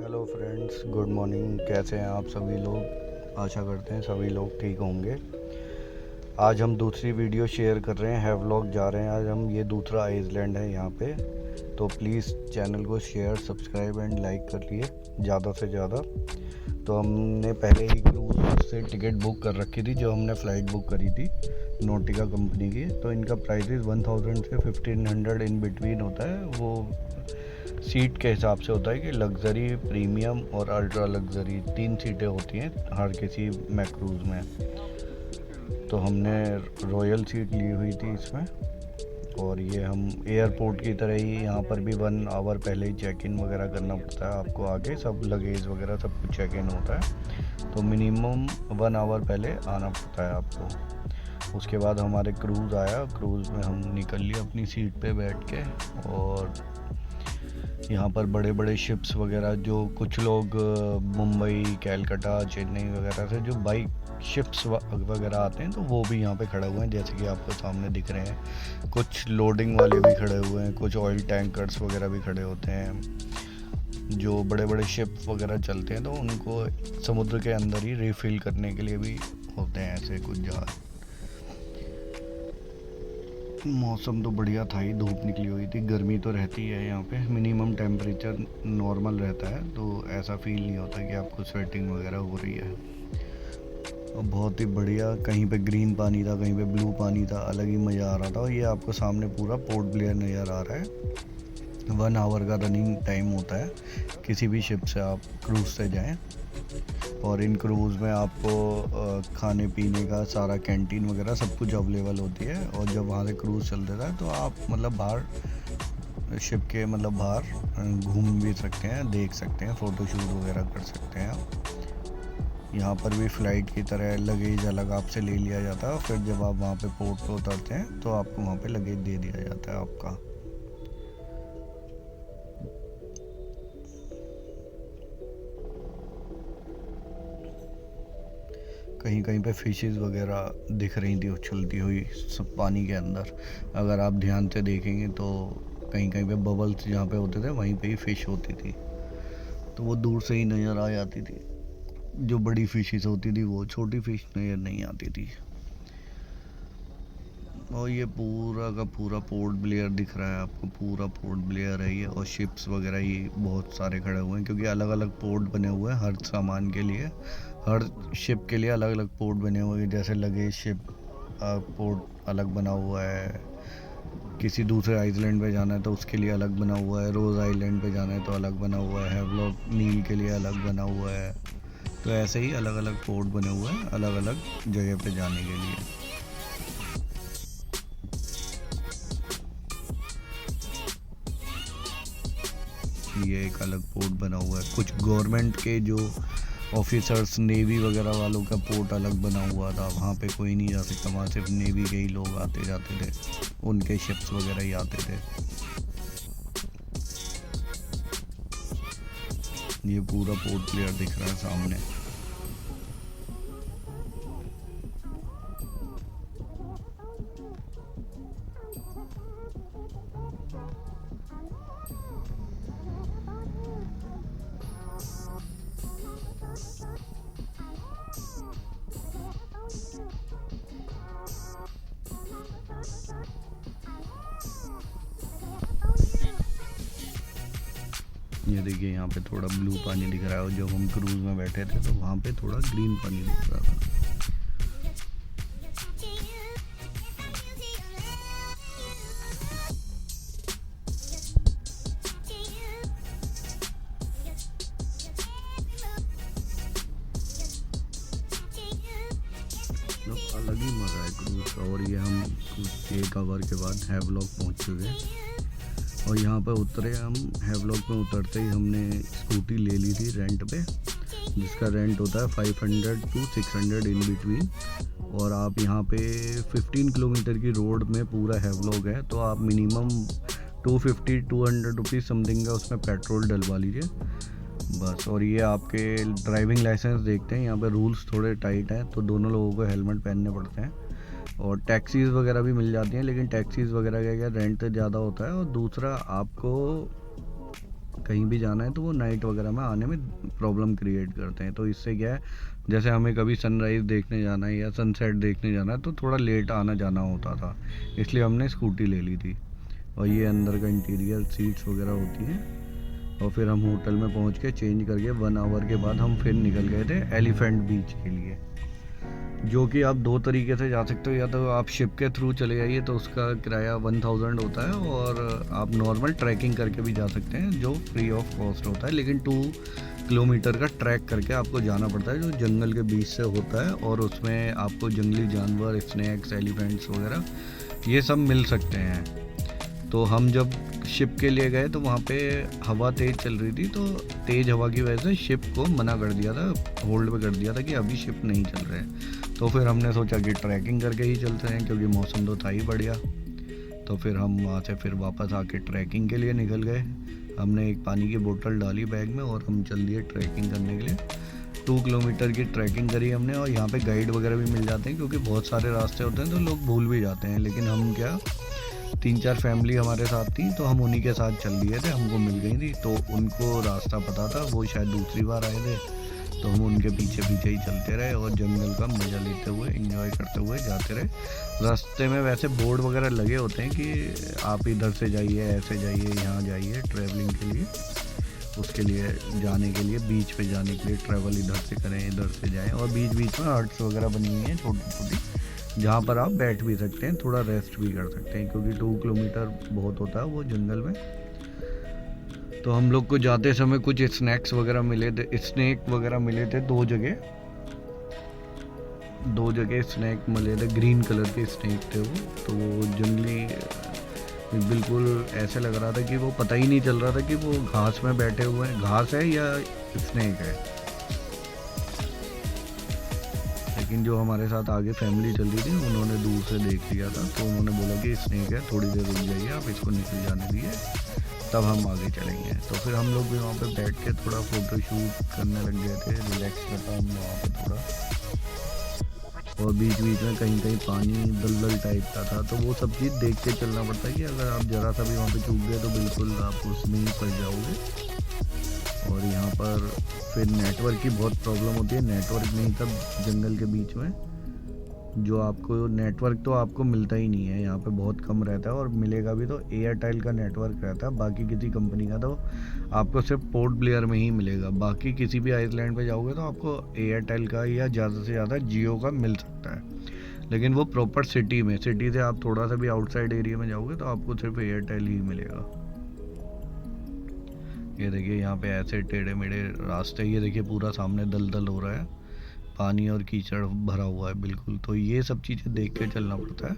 Hello friends, good morning. कैसे हैं आप सभी लोग? आशा करते हैं सभी लोग ठीक होंगे। आज हम दूसरी वीडियो शेयर कर रहे हैं, हैवलॉक जा रहे हैं। आज हम ये दूसरा आइसलैंड है यहाँ पे, तो प्लीज़ चैनल को शेयर, सब्सक्राइब एंड लाइक कर लिए ज़्यादा से ज़्यादा। तो हमने पहले ही क्रूज से टिकट बुक कर रखी थी, जो हमने फ़्लाइट बुक करी थी नोटिका कंपनी की। तो इनका प्राइसेस 1000 से 1500 इन बिटवीन होता है। वो सीट के हिसाब से होता है कि लग्जरी, प्रीमियम और अल्ट्रा लग्जरी 3 सीटें होती हैं हर किसी मैक्रूज़ में। तो हमने रॉयल सीट ली हुई थी इसमें। और ये हम एयरपोर्ट की तरह ही यहाँ पर भी 1 आवर पहले ही चेक इन वगैरह करना पड़ता है आपको। आगे सब लगेज वगैरह सब कुछ चेक इन होता है, तो मिनिमम 1 आवर पहले आना पड़ता है आपको। उसके बाद हमारे क्रूज़ आया। क्रूज़ में हम निकल लिए अपनी सीट पे बैठ के। और यहाँ पर बड़े बड़े शिप्स वगैरह, जो कुछ लोग मुंबई, कैलकाटा, चेन्नई वगैरह से जो बाइक शिप्स वगैरह आते हैं, तो वो भी यहाँ पे खड़े हुए हैं, जैसे कि आपको सामने दिख रहे हैं। कुछ लोडिंग वाले भी खड़े हुए हैं, कुछ ऑयल टैंकर्स वगैरह भी खड़े होते हैं। जो बड़े बड़े शिप वगैरह चलते हैं, तो उनको समुद्र के अंदर ही रिफ़िल करने के लिए भी होते हैं ऐसे कुछ जहाज़। मौसम तो बढ़िया था ही, धूप निकली हुई थी। गर्मी तो रहती है यहाँ पे, मिनिमम टेम्परेचर नॉर्मल रहता है, तो ऐसा फील नहीं होता कि आपको स्वेटिंग वगैरह हो रही है। और बहुत ही बढ़िया, कहीं पे ग्रीन पानी था, कहीं पे ब्लू पानी था, अलग ही मज़ा आ रहा था। और ये आपको सामने पूरा पोर्ट ब्लेयर नज़र आ रहा है। 1 आवर का रनिंग टाइम होता है किसी भी शिप से आप क्रूज़ से जाएँ। और इन क्रूज़ में आपको खाने पीने का सारा कैंटीन वगैरह सब कुछ अवेलेबल होती है। और जब वहाँ से क्रूज़ चल देता है, तो आप मतलब बाहर शिप के मतलब बाहर घूम भी सकते हैं, देख सकते हैं, फ़ोटोशूट वगैरह कर सकते हैं आप। यहाँ पर भी फ़्लाइट की तरह लगेज अलग आपसे ले लिया जाता है। और फिर जब आप वहाँ पे पोर्ट पे उतरते हैं, तो आपको वहाँ पे लगेज दे दिया जाता है आपका। कहीं कहीं पे फिशेस वगैरह दिख रही थी उछलती हुई सब पानी के अंदर। अगर आप ध्यान से देखेंगे तो कहीं कहीं पे बबल्स जहाँ पे होते थे, वहीं पे ही फ़िश होती थी, तो वो दूर से ही नज़र आ जाती थी। जो बड़ी फिशेस होती थी, वो छोटी फ़िश नज़र नहीं आती थी। और ये पूरा का पूरा पोर्ट ब्लेयर दिख रहा है आपको, पूरा पोर्ट ब्लेयर है ये। और शिप्स वगैरह ये बहुत सारे खड़े हुए हैं, क्योंकि अलग अलग पोर्ट बने हुए हैं हर सामान के लिए। हर शिप के लिए अलग अलग पोर्ट बने हुए हैं। जैसे लगेज शिप पोर्ट अलग बना हुआ है, किसी दूसरे आइलैंड पे जाना है तो उसके लिए अलग बना हुआ है, रोज़ आइलैंड पे जाना है तो अलग बना हुआ है, हैवलॉक नील के लिए अलग बना हुआ है। तो ऐसे ही अलग अलग पोर्ट बने हुए हैं अलग अलग जगह पे जाने के लिए। ये एक अलग पोर्ट बना हुआ है। कुछ गवर्नमेंट के जो ऑफिसर्स, नेवी वगैरह वालों का पोर्ट अलग बना हुआ था, वहाँ पे कोई नहीं जा सकता। वहाँ सिर्फ नेवी के ही लोग आते जाते थे, उनके शिप्स वगैरह ही आते थे। ये पूरा पोर्ट प्लेयर दिख रहा है सामने। ये देखिए, यहाँ पे थोड़ा ब्लू पानी दिख रहा है, और जब हम क्रूज़ में बैठे थे तो वहाँ पे थोड़ा ग्रीन पानी दिख रहा था। मतलब अलग ही मज़ा है क्रूज़ का। और ये हम 1 आवर के बाद हैवलॉक पहुँच चुके हैं। और यहाँ पे उतरे हम, हैवलॉक में उतरते ही हमने स्कूटी ले ली थी रेंट पे, जिसका रेंट होता है 500 to 600 इन बिटवीन। और आप यहाँ पे 15 किलोमीटर की रोड में पूरा हैवलॉक है, तो आप मिनिमम 250-200 रुपीज़ समथिंग का उसमें पेट्रोल डलवा लीजिए बस। और ये आपके ड्राइविंग लाइसेंस देखते हैं, यहाँ पे रूल्स थोड़े टाइट हैं, तो दोनों लोगों को हेलमेट पहनने पड़ते हैं। और टैक्सीज़ वगैरह भी मिल जाती हैं, लेकिन टैक्सीज़ वगैरह का क्या रेंट ज़्यादा होता है। और दूसरा, आपको कहीं भी जाना है तो वो नाइट वगैरह में आने में प्रॉब्लम क्रिएट करते हैं। तो इससे क्या है, जैसे हमें कभी सनराइज़ देखने जाना है या सनसेट देखने जाना है तो थोड़ा लेट आना जाना होता था, इसलिए हमने स्कूटी ले ली थी। और ये अंदर का इंटीरियर सीट्स वगैरह होती हैं। और फिर हम होटल में पहुंच के चेंज करके 1 आवर के बाद हम फिर निकल गए थे एलिफेंट बीच के लिए, जो कि आप 2 तरीके से जा सकते हो। या तो आप शिप के थ्रू चले जाइए तो उसका किराया 1000 होता है, और आप नॉर्मल ट्रैकिंग करके भी जा सकते हैं जो फ्री ऑफ कॉस्ट होता है। लेकिन 2 किलोमीटर का ट्रैक करके आपको जाना पड़ता है जो जंगल के बीच से होता है, और उसमें आपको जंगली जानवर, स्नैक्स, एलिफेंट्स वगैरह ये सब मिल सकते हैं। तो हम जब शिप के लिए गए तो वहाँ पे हवा तेज़ चल रही थी, तो तेज़ हवा की वजह से शिप को मना कर दिया था, होल्ड पे कर दिया था कि अभी शिप नहीं चल रहे हैं। तो फिर हमने सोचा कि ट्रैकिंग करके ही चलते हैं, क्योंकि मौसम तो था ही बढ़िया। तो फिर हम वहाँ से फिर वापस आके ट्रैकिंग के लिए निकल गए। हमने एक पानी की बोतल डाली बैग में और हम चल दिए ट्रैकिंग करने के लिए। 2 किलोमीटर की ट्रैकिंग करी हमने, और यहाँ पे गाइड वगैरह भी मिल जाते हैं, क्योंकि बहुत सारे रास्ते होते हैं तो लोग भूल भी जाते हैं। लेकिन हम क्या, 3-4 फैमिली हमारे साथ थी तो हम उन्हीं के साथ चल दिए थे, हमको मिल गई थी। तो उनको रास्ता पता था, वो शायद दूसरी बार आए थे, तो हम उनके पीछे पीछे ही चलते रहे और जंगल का मज़ा लेते हुए, एंजॉय करते हुए जाते रहे। रास्ते में वैसे बोर्ड वगैरह लगे होते हैं कि आप इधर से जाइए, ऐसे जाइए, यहाँ जाइए ट्रैवलिंग के लिए, उसके लिए जाने के लिए, बीच पे जाने के लिए ट्रैवल इधर से करें, इधर से जाएं। और बीच बीच में हट्स वगैरह बनी हुई हैं छोटी छोटी, जहाँ पर आप बैठ भी सकते हैं, थोड़ा रेस्ट भी कर सकते हैं, क्योंकि 2 किलोमीटर बहुत होता है वो जंगल में। तो हम लोग को जाते समय कुछ स्नैक्स वगैरह मिले थे, स्नैक वगैरह मिले थे 2 जगह स्नैक मिले थे, ग्रीन कलर के स्नैक थे वो। तो वो जंगली, बिल्कुल ऐसे लग रहा था कि वो पता ही नहीं चल रहा था कि वो घास में बैठे हुए हैं, घास है या स्नैक है। लेकिन जो हमारे साथ आगे फैमिली चल रही थी उन्होंने दूर से देख लिया था, तो उन्होंने बोला कि स्नैक है, थोड़ी देर रुक जाइए, आप इसको निकल जाने दिए, तब हम आगे चलेंगे। तो फिर हम लोग भी वहाँ पे बैठ के थोड़ा फ़ोटो शूट करने लग गए थे, रिलैक्स करता हमने वहाँ पे थोड़ा। और बीच बीच में कहीं कहीं पानी दलदल टाइप का था, तो वो सब चीज़ देख के चलना पड़ता है कि अगर आप ज़रा सा भी वहाँ पे चूक गए तो बिल्कुल आप उसमें ही फंस जाओगे। और यहाँ पर फिर नेटवर्क की बहुत प्रॉब्लम होती है, नेटवर्क नहीं था जंगल के बीच में, जो आपको नेटवर्क तो आपको मिलता ही नहीं है, यहाँ पे बहुत कम रहता है। और मिलेगा भी तो एयरटेल का नेटवर्क रहता है, बाकी किसी कंपनी का तो आपको सिर्फ पोर्ट ब्लेयर में ही मिलेगा। बाकी किसी भी आइसलैंड पे जाओगे तो आपको एयरटेल का या ज़्यादा से ज़्यादा जियो का मिल सकता है। लेकिन वो प्रॉपर सिटी में, सिटी से आप थोड़ा सा भी आउटसाइड एरिया में जाओगे तो आपको सिर्फ एयरटेल ही मिलेगा। ये देखिए यहाँ पे ऐसे टेढ़े मेढ़े रास्ते, ये देखिए पूरा सामने दलदल हो रहा है, पानी और कीचड़ भरा हुआ है बिल्कुल। तो ये सब चीज़ें देख के चलना पड़ता है,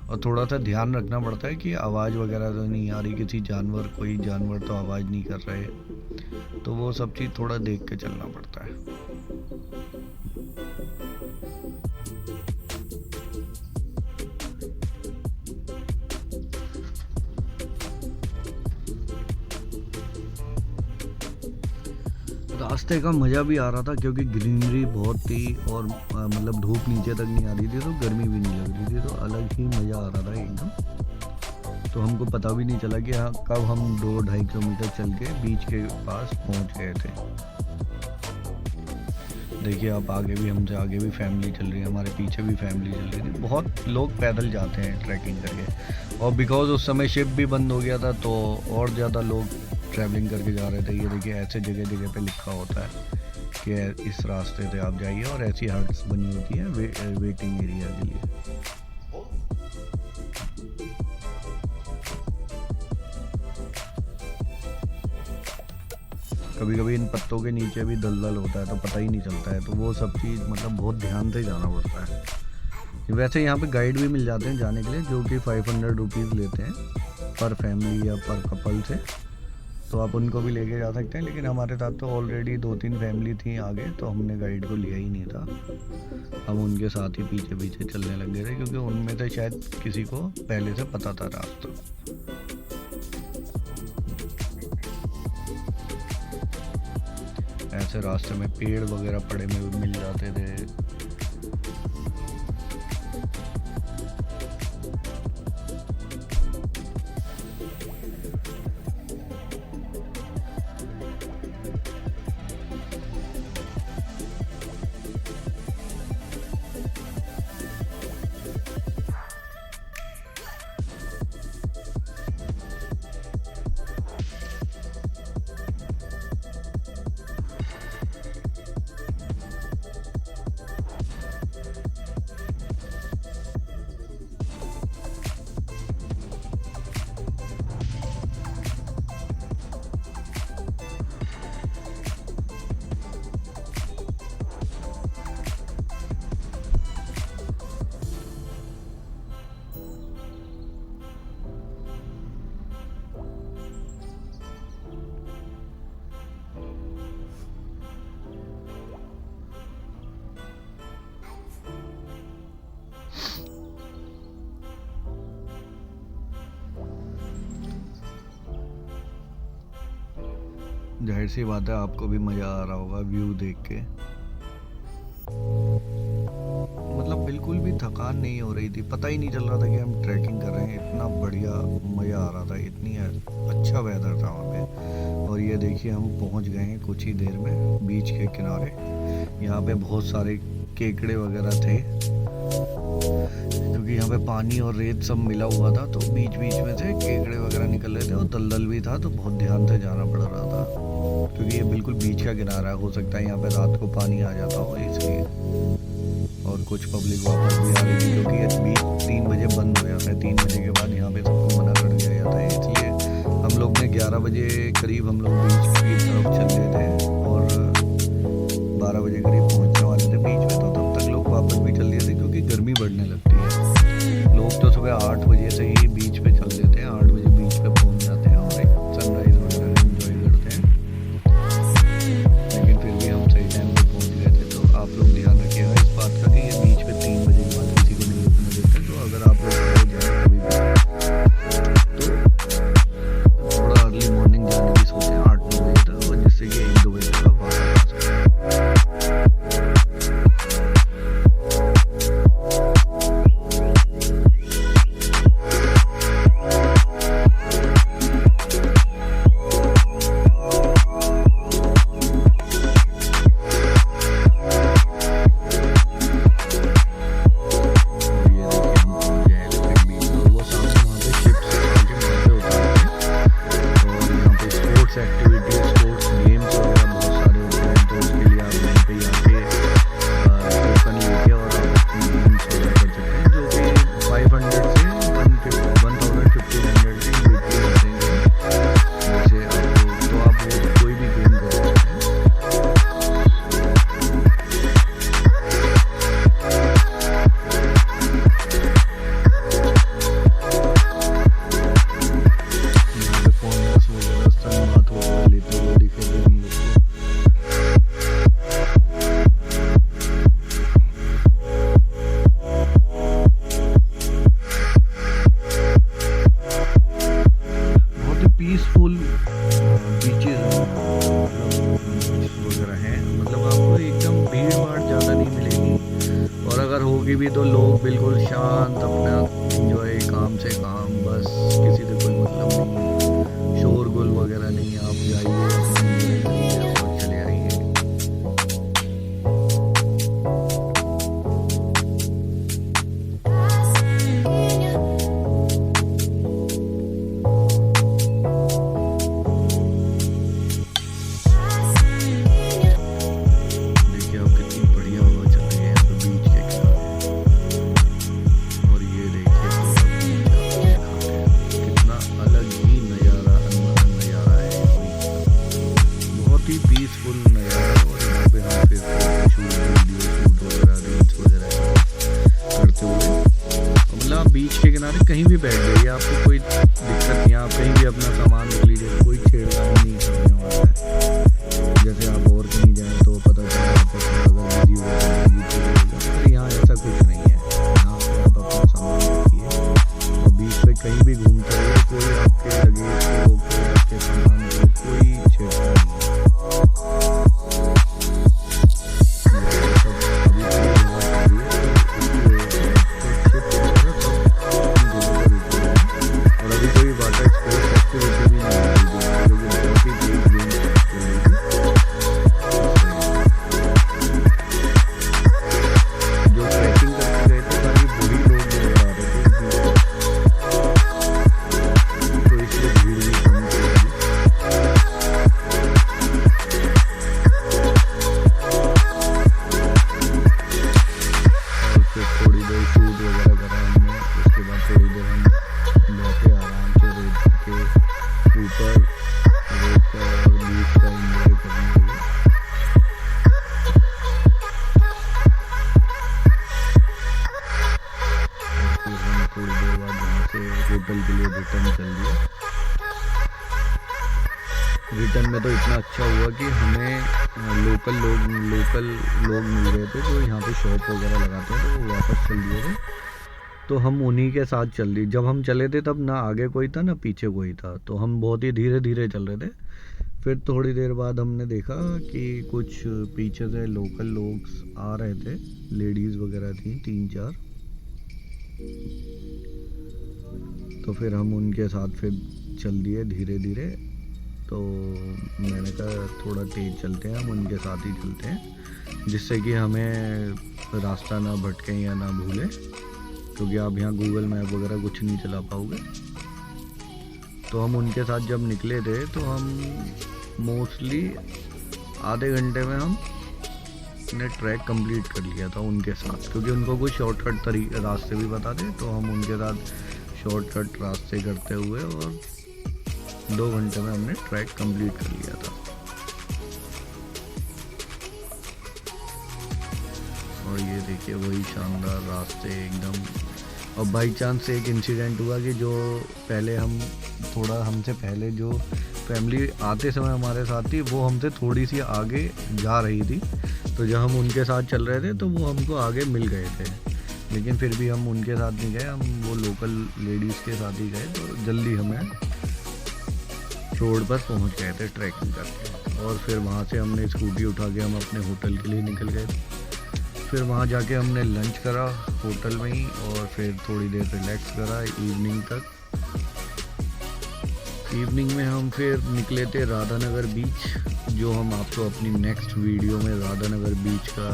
और थोड़ा सा ध्यान रखना पड़ता है कि आवाज़ वगैरह तो नहीं आ रही, किसी जानवर, कोई जानवर तो आवाज़ नहीं कर रहे, तो वो सब चीज़ थोड़ा देख के चलना पड़ता है। रास्ते का मज़ा भी आ रहा था, क्योंकि ग्रीनरी बहुत थी, और मतलब धूप नीचे तक नहीं आ रही थी, तो गर्मी भी नहीं लग रही थी, तो अलग ही मज़ा आ रहा था एकदम। तो हमको पता भी नहीं चला कि हाँ कब हम 2-2.5 किलोमीटर चल के बीच के पास पहुंच गए थे। देखिए आप आगे भी, हमसे आगे भी फैमिली चल रही है, हमारे पीछे भी फैमिली चल रही थी। बहुत लोग पैदल जाते हैं ट्रैकिंग करके, और बिकॉज उस समय शिप भी बंद हो गया था तो और ज़्यादा लोग ट्रैवलिंग करके जा रहे थे। ये देखिए ऐसे जगह जगह पे लिखा होता है कि इस रास्ते से आप जाइए, और ऐसी हट्स बनी होती हैं वेटिंग एरिया के लिए। कभी कभी इन पत्तों के नीचे भी दलदल होता है तो पता ही नहीं चलता है, तो वो सब चीज़ मतलब बहुत ध्यान से जाना पड़ता है। वैसे यहाँ पे गाइड भी मिल जाते हैं जाने के लिए, जो कि 500 रुपीज़ लेते हैं पर फैमिली या पर कपल से, तो आप उनको भी लेके जा सकते हैं। लेकिन हमारे साथ तो ऑलरेडी 2-3 फैमिली थी आगे, तो हमने गाइड को लिया ही नहीं था, हम उनके साथ ही पीछे पीछे चलने लग गए थे, क्योंकि उनमें से शायद किसी को पहले से पता था रास्ता। ऐसे रास्ते में पेड़ वगैरह पड़े हुए मिल जाते थे। जाहिर सी बात है आपको भी मज़ा आ रहा होगा व्यू देख के। मतलब बिल्कुल भी थकान नहीं हो रही थी, पता ही नहीं चल रहा था कि हम ट्रैकिंग कर रहे हैं। इतना बढ़िया मज़ा आ रहा था, इतनी अच्छा वेदर था वहाँ पे। और ये देखिए हम पहुँच गए हैं कुछ ही देर में बीच के किनारे। यहाँ पे बहुत सारे केकड़े वगैरह थे क्योंकि यहाँ पे पानी और रेत सब मिला हुआ था, तो बीच बीच में से केकड़े वगैरह निकल रहे थे और दलदल भी था, तो बहुत ध्यान से जाना पड़ रहा था क्योंकि ये बिल्कुल बीच का किनारा है। हो सकता है यहाँ पे रात को पानी आ जाता हो इसलिए। और कुछ पब्लिक वापस भी आ रही थी क्योंकि ये बीच 3 बजे बंद हो जाता है। 3 बजे के बाद यहाँ पे सबको मना कर दिया जाता है, इसलिए हम लोग ने 11 बजे करीब हम लोग बीच की तरफ चल रहे थे और 12 बजे करीब पहुँचने वाले थे बीच में। तो तब तक लोग वापस भी चल रहे थे क्योंकि गर्मी बढ़ने लगती है। लोग तो सुबह 8 बजे से ही बीच पे चल देते हैं, 8 बजे बीच पे पहुँच जाते हैं और एक सनराइज वगैरह एंजॉय करते हैं। लेकिन फिर भी हम सही टाइम पे पहुँच गए थे। तो आप लोग ध्यान रखिएगा इस बात का कि ये बीच पे 3 बजे के बाद किसी को नहीं रुकने देते। तो अगर आप लोग हो जाए कभी भी तो थोड़ा अर्ली मॉर्निंग जाने की सोचें 8-9 बजे तक, और जिससे कि 1-2 बजे तक आप वापस आ सकें। पीसफुल बीचेस वगैरह हैं, मतलब आपको एकदम भीड़ भाड़ ज़्यादा नहीं मिलेगी, और अगर होगी भी तो लोग बिल्कुल शांत अपना एंजॉय, काम से काम, बस किसी से कोई मतलब नहीं, शोरगुल वगैरह नहीं। आप जाइए और चले आइए। पीसफुल नज़ारा, और यहाँ पे हम फिर वीडियो शूट वगैरह रील्स वगैरह करते हुए, मतलब आप बीच के किनारे कहीं भी बैठ जाइए, आपको कोई दिक्कत नहीं। आप कहीं भी अपना सामान रख लीजिए, कोई छेड़खानी नहीं करने वाला है। जैसे आप और कहीं जाएँ तो पता चला आप अगर बिजी हो, तो यहाँ ऐसा कुछ नहीं है। यहाँ पर आप अपना सामान रखिए और बीच पे कहीं भी घूमते रहिए, कोई आपके लगेज को, कोई आपके सामान को कोई छेड़खानी नहीं। होटल के लिए रिटर्न चल दिया। रिटर्न में तो इतना अच्छा हुआ कि हमें लोकल लोग मिल रहे थे जो यहाँ पे शॉप वगैरह लगाते हैं, तो वो वापस चल दिए थे। तो हम उन्हीं के साथ चल दिए। जब हम चले थे तब ना आगे कोई था ना पीछे कोई था, तो हम बहुत ही धीरे धीरे चल रहे थे। फिर थोड़ी देर बाद हमने देखा कि कुछ पीछे से लोकल लोग आ रहे थे, लेडीज़ वगैरह थी 3-4। तो फिर हम उनके साथ फिर चल दिए धीरे धीरे। तो मैंने कहा थोड़ा तेज़ चलते हैं, हम उनके साथ ही चलते हैं, जिससे कि हमें रास्ता ना भटके या ना भूले, क्योंकि आप यहाँ गूगल मैप वगैरह कुछ नहीं चला पाओगे। तो हम उनके साथ जब निकले थे तो हम मोस्टली आधे घंटे में हमने ट्रैक कंप्लीट कर लिया था उनके साथ, क्योंकि उनको कुछ शॉर्टकट रास्ते भी बता थे। तो हम उनके साथ शॉर्टकट रास्ते करते हुए और 2 घंटे में हमने ट्रैक कंप्लीट कर लिया था। और ये देखिए वही शानदार रास्ते एकदम। और बाई चांस एक इंसिडेंट हुआ कि जो पहले हम थोड़ा हमसे पहले जो फैमिली आते समय हमारे साथ थी, वो हमसे थोड़ी सी आगे जा रही थी। तो जब हम उनके साथ चल रहे थे तो वो हमको आगे मिल गए थे, लेकिन फिर भी हम उनके साथ नहीं गए, हम वो लोकल लेडीज़ के साथ ही गए। तो जल्दी हमें रोड पर पहुंच गए थे ट्रैकिंग करके। और फिर वहाँ से हमने स्कूटी उठा के हम अपने होटल के लिए निकल गए। फिर वहाँ जाके हमने लंच करा होटल में ही, और फिर थोड़ी देर रिलैक्स करा इवनिंग तक। इवनिंग में हम फिर निकले थे राधानगर बीच, जो हम आपको अपनी नेक्स्ट वीडियो में राधानगर बीच का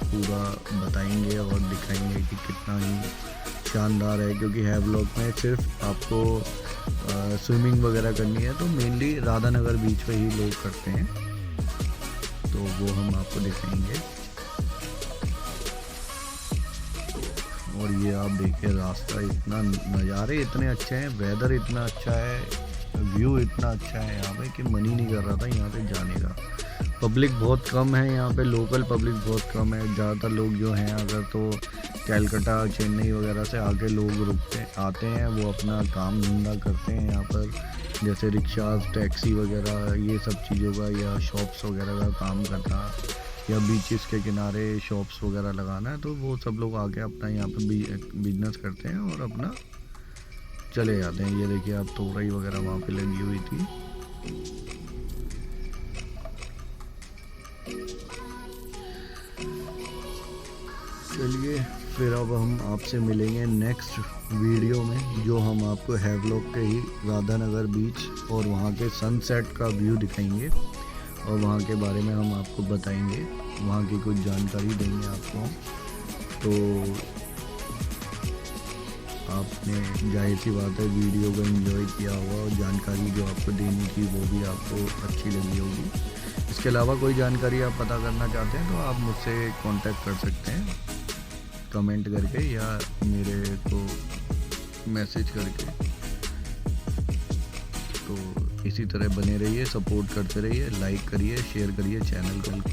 पूरा बताएंगे और दिखाएंगे कि कितना ही शानदार है। क्योंकि है व्लॉग में सिर्फ आपको स्विमिंग वगैरह करनी है, तो मेनली राधानगर बीच पे ही लोग करते हैं, तो वो हम आपको दिखाएंगे। और ये आप देखिए रास्ता, इतना नज़ारे इतने अच्छे हैं, वेदर इतना अच्छा है, व्यू इतना अच्छा है यहाँ पे कि मन ही नहीं कर रहा था यहाँ पे जाने का। पब्लिक बहुत कम है यहाँ पे, लोकल पब्लिक बहुत कम है। ज़्यादातर लोग जो हैं अगर तो कलकत्ता चेन्नई वगैरह से आके लोग आते हैं, वो अपना काम धंधा करते हैं यहाँ पर, जैसे रिक्शा टैक्सी वगैरह ये सब चीज़ों का, या शॉप्स वगैरह का काम करना, या बीचेस के किनारे शॉप्स वगैरह लगाना है। तो वो सब लोग आके अपना यहाँ पे बिजनेस करते हैं और अपना चले जाते हैं। ये देखिए आप तोरई वगैरह वहाँ पे लगी हुई थी। चलिए फिर अब हम आपसे मिलेंगे नेक्स्ट वीडियो में, जो हम आपको हैवलॉक के ही राधानगर बीच और वहाँ के सनसेट का व्यू दिखाएंगे, और वहाँ के बारे में हम आपको बताएंगे, वहाँ की कुछ जानकारी देंगे आपको। तो आपने जाहिर सी बात है वीडियो को एंजॉय किया होगा, और जानकारी जो आपको देनी थी वो भी आपको अच्छी लगी होगी। इसके अलावा कोई जानकारी आप पता करना चाहते हैं तो आप मुझसे कांटेक्ट कर सकते हैं कमेंट करके, या मेरे को मैसेज करके। तो इसी तरह बने रहिए, सपोर्ट करते रहिए, लाइक करिए, शेयर करिए चैनल को।